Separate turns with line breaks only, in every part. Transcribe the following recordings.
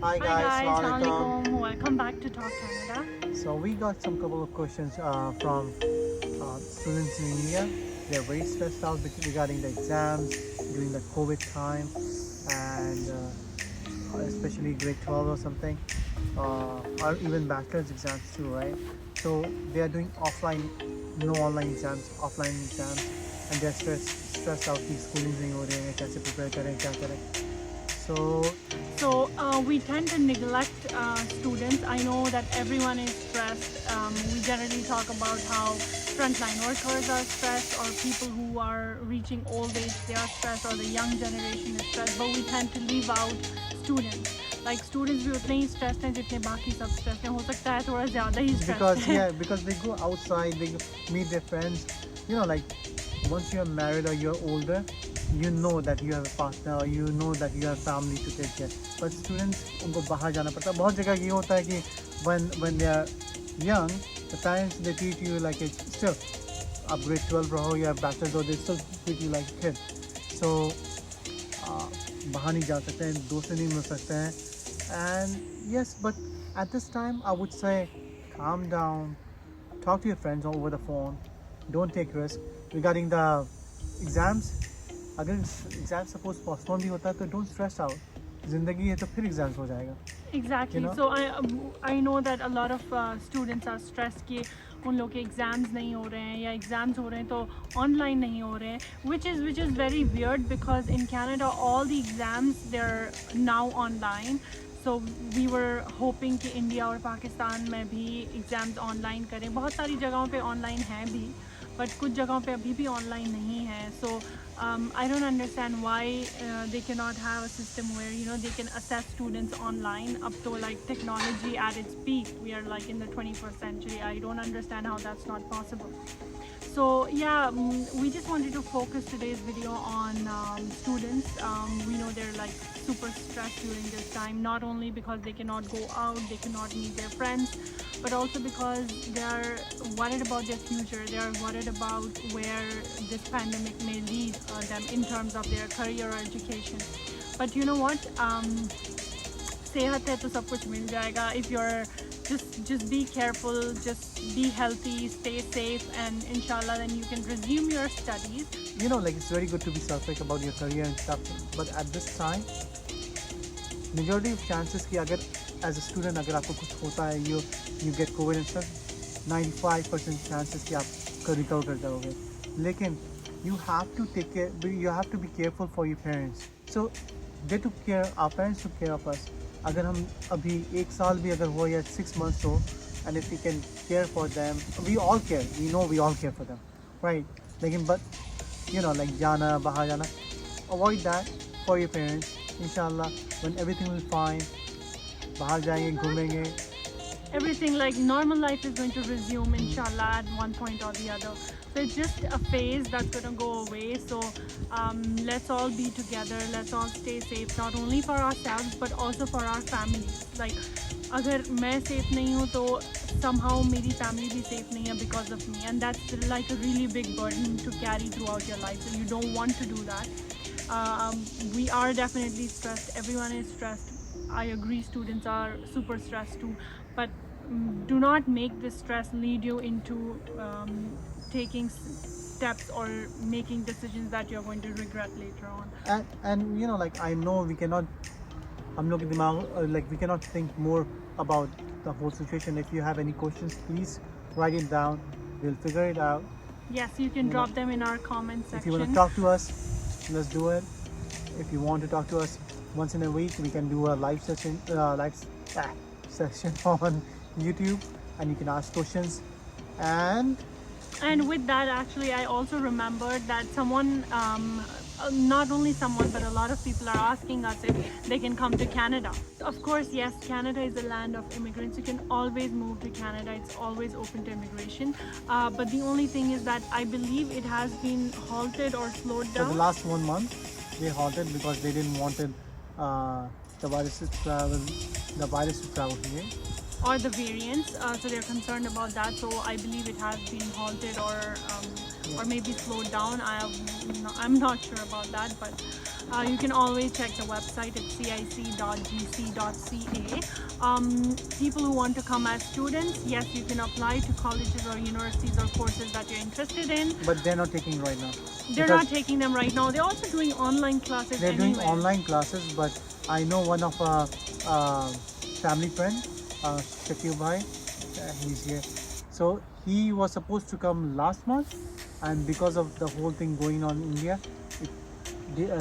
Hi
Hi
guys,
guys,
Assalamualaikum.
Assalamualaikum. Welcome back to Talk Canada.
So we got some couple of questions from students in India. They're very stressed out regarding the exams during the COVID time, and especially grade 12 or something, or even bachelor's exams too, right? So they are doing offline, no online exams, offline exams, and they're stressed out कि schooling नहीं हो रहे हैं, कैसे prepare करें, क्या करें. So
So we tend to neglect students. I know that everyone is stressed. We generally talk about how frontline workers are stressed, or people who are reaching old age, they are stressed, or the young generation is stressed. But we tend to leave out students. Like students भी उतने ही stressed हैं जितने बाकी सब stressed हैं. हो सकता है थोड़ा ज़्यादा ही stressed
because
हैं.
yeah, because they go outside, they meet their friends, like once you're married or you're older, you know that you have a partner, or you know that you have family to take care. But students, उनको बाहर जाना पड़ता है. बहुत जगह ये होता है कि when they are young, the parents, they treat you like it's still upgrade 12 रहो या bachelor's हो, they still treat you like a kid. So बाहर नहीं जा सकते हैं, दोस्त से नहीं मिल सकते हैं. And yes, but at this time I would say calm down, talk to your friends over the phone, don't take risk regarding the exams. अगर एग्जाम सपोज पोस्टपोन भी होता है तो डोंट स्ट्रेस आउट. जिंदगी है तो फिर एग्जाम्स हो जाएगा.
Exactly.
You know?
So I know that a lot of students are stressed कि उन लोग के एग्ज़ाम्स नहीं हो रहे हैं या एग्ज़ाम्स हो रहे हैं तो ऑनलाइन नहीं हो रहे हैं, which is very weird because in Canada all the exams they're now online. So we were hoping कि इंडिया और पाकिस्तान में भी एग्ज़ाम्स ऑनलाइन करें. बहुत सारी जगहों पे ऑनलाइन हैं भी, बट कुछ जगहों पे अभी भी ऑनलाइन नहीं है. So I don't understand why they cannot have a system where they can assess students online. Up to like technology at its peak, we are like in the 21st century. I don't understand how that's not possible. So yeah, we just wanted to focus today's video on students. We know they're like super stressed during this time, not only because they cannot go out, they cannot meet their friends, but also because they're worried about their future. They are worried about where this pandemic may lead them in terms of their career or education. But you know what? सेहत है तो सब कुछ मिल जाएगा. If you're just be careful, just be healthy, stay safe, and inshallah then you can resume your studies.
Like it's very good to be selfish about your career and stuff, but at this time majority of chances कि अगर as a student अगर आपको कुछ होता है, you get COVID and stuff, 95% chances कि आप recover कर जाओगे. लेकिन you have to take care, you have to be careful for your parents. So they took care, our parents took care of us. अगर हम अभी एक साल भी अगर हो या 6 months हो, and if we can care for them, we all care, we know we all care for them, right? लेकिन but like जाना, बाहर जाना, avoid that for your parents. Inshallah when everything will be fine, बाहर जाएंगे, घूमेंगे.
Everything like normal life is going to resume inshallah at one point or the other. So it's just a phase that's going to go away. So let's all be together, let's all stay safe, not only for ourselves but also for our families. Like अगर मैं safe नहीं हूँ तो somehow मेरी family भी safe नहीं है because of me, and that's like a really big burden to carry throughout your life. So you don't want to do that. We are definitely stressed, everyone is stressed. I agree, students are super stressed too, but do not make this stress lead you into taking steps or making decisions that you're going to regret later on.
And like I know we cannot, हम लोग के दिमाग like we cannot think more about the whole situation. If you have any questions, please write it down, we'll figure it out.
Yes, you can drop them in our comment
If you want to
section.
talk to us, let's do it. If you want to talk to us once in a week, we can do a live session on YouTube, and you can ask questions.
And with that, actually, I also remembered that someone, not only someone, but a lot of people are asking us if they can come to Canada. Of course, yes, Canada is a land of immigrants. You can always move to Canada. It's always open to immigration. But the only thing is that I believe it has been halted or slowed
For
down.
the last 1 month, they halted because they didn't want the virus to travel here.
Or the variants, so they're concerned about that. So I believe it has been halted or maybe slowed down. I'm not sure about that, but You can always check the website. It's cic.gc.ca. People who want to come as students, yes, you can apply to colleges or universities or courses that you're interested in.
But they're not taking right now.
They're not taking them right now. They're also doing online classes.
They're
anyway.
doing online classes, but I know one of our family friend, Shakir Bhai, he's here. So he was supposed to come last month, and because of the whole thing going on in India, it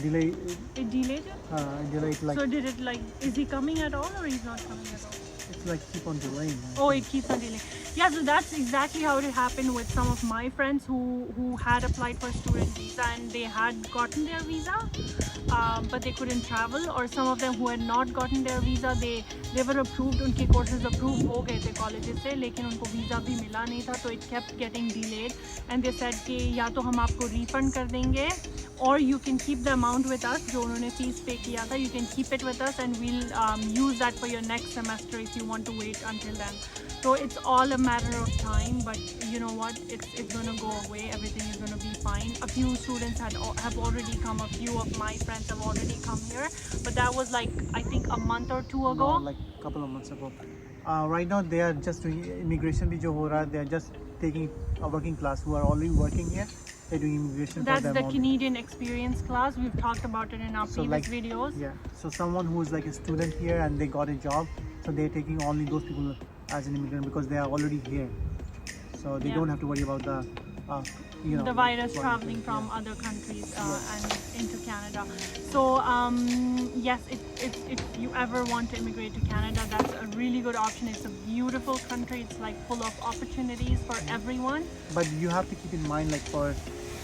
delayed.
It delayed it?
Delayed like
So did it like, is he coming at all or he's not coming at all?
it's like keep on delaying.
Oh, it keeps on delaying. Yeah, so that's exactly how it happened with some of my friends who had applied for student visa and they had gotten their visa, but they couldn't travel. Or some of them who had not gotten their visa, they were approved, उनके courses approved हो गए थे colleges से, लेकिन उनको visa भी मिला नहीं था, तो it kept getting delayed. And they said कि या तो हम आपको refund कर देंगे, or you can keep the amount with us जो उन्होंने fees pay किया था, you can keep it with us and we'll use that for your next semester if you want to wait until then. So it's all a matter of time, but you know what, it's going to go away, everything is going to be fine. A few students have already come, a few of my friends have already come here, but that was like I think a month or two ago.
No, like a couple of months ago. Right now they are just doing immigration bhi jo ho raha hai, they are just taking a working class who are already working here. They're doing immigration
That's
for them
the
only.
Canadian experience class. We've talked about it in our
So
previous
like,
videos.
Yeah, so someone who is like a student here and they got a job, so they're taking only those people as an immigrant because they are already here, so they
Yeah.
don't have to worry about the
The virus
quarantine.
traveling from
Yeah.
other countries and into Canada. So yes, if you ever want to immigrate to Canada, that's a really good option. It's a beautiful country. It's like full of opportunities for everyone.
But you have to keep in mind, like for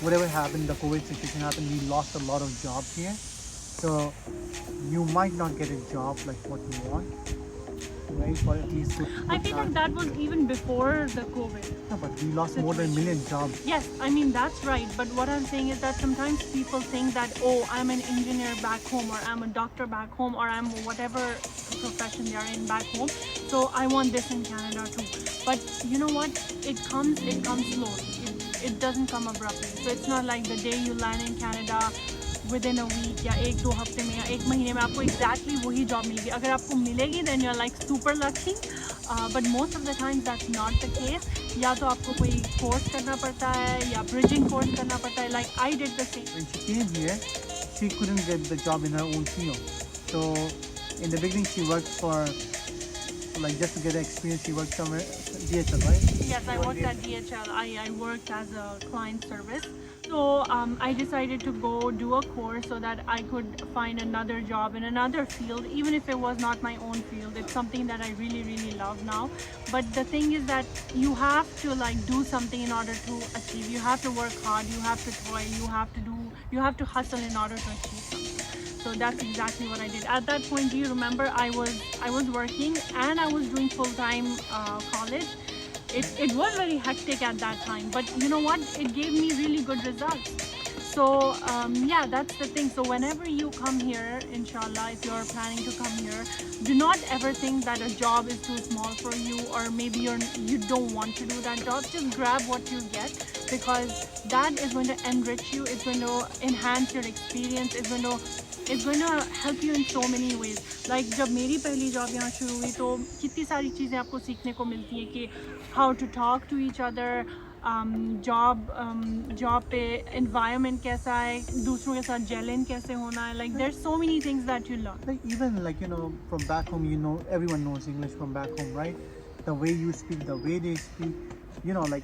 whatever happened, the COVID situation happened, we lost a lot of jobs here, so you might not get a job like what you want, right? For at least good
I feel like that was even before the COVID.
No, but we lost more than a million jobs.
Yes, I mean that's right, but what I'm saying is that sometimes people think that, oh, I'm an engineer back home, or I'm a doctor back home, or I'm whatever profession they are in back home, so I want this in Canada too. But you know what, it comes slowly. It doesn't come abruptly. So it's not like the day you land in Canada, within a week या एक दो हफ्ते में या एक महीने में आपको exactly वही job मिलेगी. अगर आपको मिलेगी then you're like super lucky, but most of the times that's not the case. या तो आपको कोई course करना पड़ता है या bridging course करना पड़ता है. Like I did the same.
When she came here, she couldn't get the job in her own field. So in the beginning, she worked for, like, just to get experience, she worked somewhere, DHL, right?
Yes, I worked at DHL. I worked as a client service. So I decided to go do a course so that I could find another job in another field, even if it was not my own field. It's something that I really, really love now. But the thing is that you have to like do something in order to achieve. You have to work hard. You have to toil. You have to hustle in order to achieve something. So that's exactly what I did. At that point, do you remember I was working and I was doing full-time college. It was very hectic at that time, but you know what? It gave me really good results. So yeah, that's the thing. So whenever you come here, inshallah, if you're planning to come here, do not ever think that a job is too small for you, or maybe you don't want to do that job. Just grab what you get, because that is going to enrich you. It's going to enhance your experience. It's going to help you in so many ways. Like जब मेरी पहली job यहाँ शुरू हुई तो कितनी सारी चीज़ें आपको सीखने को मिलती हैं कि how to talk to each other, job पे environment कैसा है, दूसरों के साथ जेलिन कैसे होना है. Like there's so many things that you learn.
Like even like from back home, everyone knows English from back home, right? The way you speak, the way they speak, like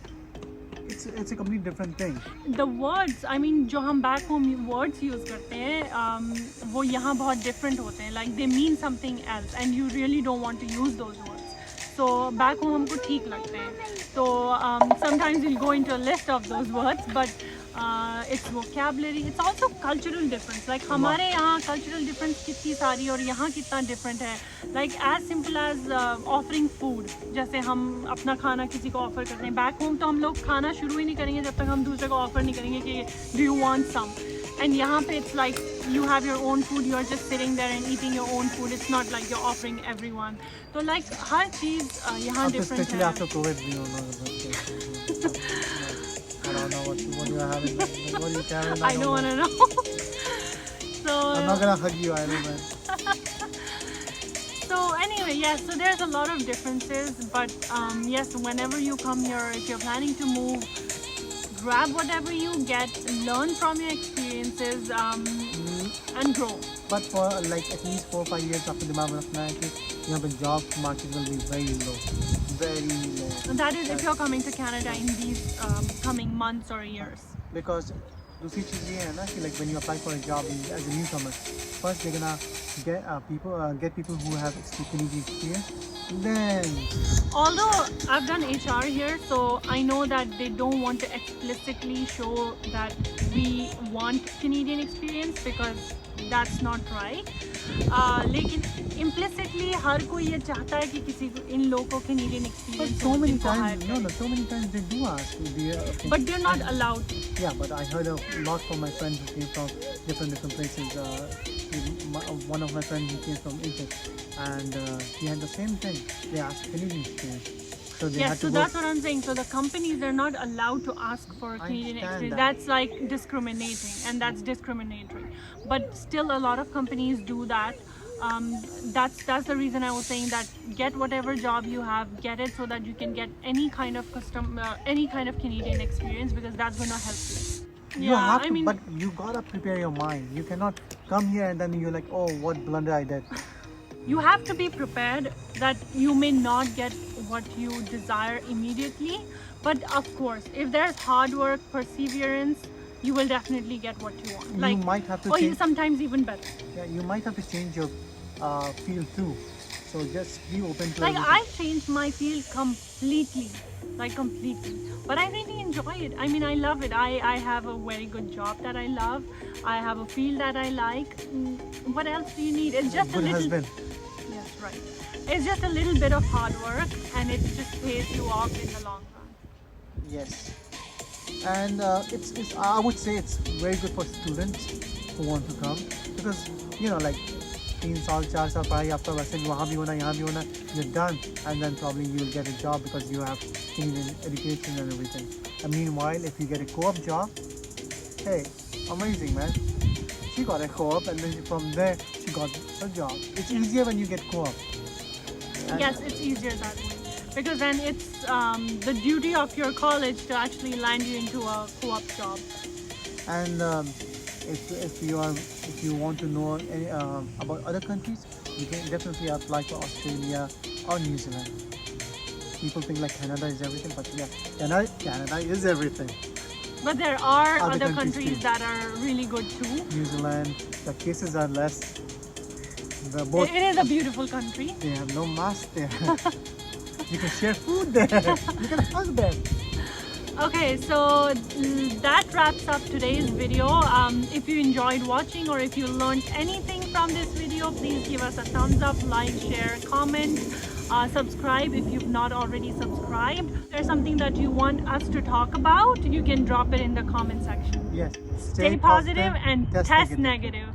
it's a completely different thing.
The words, I mean, जो हम back home words use करते हैं, वो यहाँ बहुत different होते हैं. Like they mean something else, and you really don't want to use those words. So back home हमको ठीक लगते हैं. So sometimes we'll go into a list of those words, but it's vocabulary. It's also cultural difference. Like हमारे यहाँ cultural difference कितनी सारी और यहाँ कितना different है. Like as simple as offering food. जैसे हम अपना खाना किसी को offer करते हैं. Back home तो हम लोग खाना शुरू ही नहीं करेंगे जब तक हम दूसरे को offer नहीं करेंगे कि do you want some. And यहाँ पे it's like you have your own food, you're just sitting there and eating your own food. It's not like you're offering everyone. So like हर चीज़ यहाँ different
Especially
है.
after COVID, we don't know. I don't know what you are having. What are you carrying?
I don't want to know.
I'm not gonna hug you either, man.
So anyway, yes, so there's a lot of differences, but yes, whenever you come here, if you're planning to move, grab whatever you get, learn from your experiences, and grow.
But for like at least 4 or 5 years after दिमाग में रखना है कि यहाँ पे job market will be very low, very low.
And that is if you're coming to Canada in these coming months or years.
Because दूसरी चीज़ ये है ना कि like when you apply for a job as a newcomer, first they're gonna get people who have Canadian experience. Then
Although I've done HR here, so I know that they don't want to explicitly show that we want Canadian experience because that's not right. लेकिन implicitly हर कोई ये चाहता है कि किसी को इन लोगों को Canadian
but
experience
so
हो,
many
जिनको hire
times,
करें.
so many times they do ask.
But they're not allowed.
Yeah, but I heard a lot from my friends who came from different places. One of my friends who came from Egypt, and he had the same thing. They asked Canadian experience, so they
Yes,
had
so
to
that's
go.
what I'm saying. So the companies are not allowed to ask for Canadian
understand
experience.
that.
That's like discriminating, and that's discriminatory. But still, a lot of companies do that. That's the reason I was saying that get whatever job you have, get it so that you can get any kind of any kind of Canadian experience because that's going to help you.
You have
I
to,
mean,
but you gotta prepare your mind. You cannot come here and then you're like, oh, what blunder I did.
you have to be prepared that you may not get what you desire immediately, but of course if there's hard work, perseverance, you will definitely get what you want.
You might have to
or
change.
sometimes even better.
Yeah, you might have to change your field too. So just be open to
Like
everything.
I changed my field completely, but I really enjoy it. I mean, I love it. I have a very good job that I love. I have a field that I like. What else do you need? It's just a
Good
little.
husband.
Yes, right. It's just a little bit of hard work, and it just pays you off in the long run.
Yes. And it's I would say it's very good for students who want to come because like 3 साल 4 साल पढ़ाई आपका वैसे भी वहाँ भी होना यहाँ भी होना, you're done, and then probably you'll get a job because you have Canadian education and everything. And meanwhile, if you get a co-op job, hey, amazing, man. She got a co-op and then from there she got a job. It's easier when you get co-op. And
Yes, it's easier that way because then it's the duty of your college to actually land you into a co-op job.
And if you want to know any, about other countries, you can definitely apply for Australia or New Zealand. People think like Canada is everything, but yeah, Canada is everything.
But there are
Other
other
countries
countries
too.
that are really good too.
New Zealand, the cases are less. Both
It is a beautiful country.
they have no mask there. You can share food there. You can hug them.
Okay, so that wraps up today's video. If you enjoyed watching or if you learned anything from this video, please give us a thumbs up, like, share, comment, subscribe if you've not already subscribed. If there's something that you want us to talk about, you can drop it in the comment section.
Yes.
Stay positive and test negative.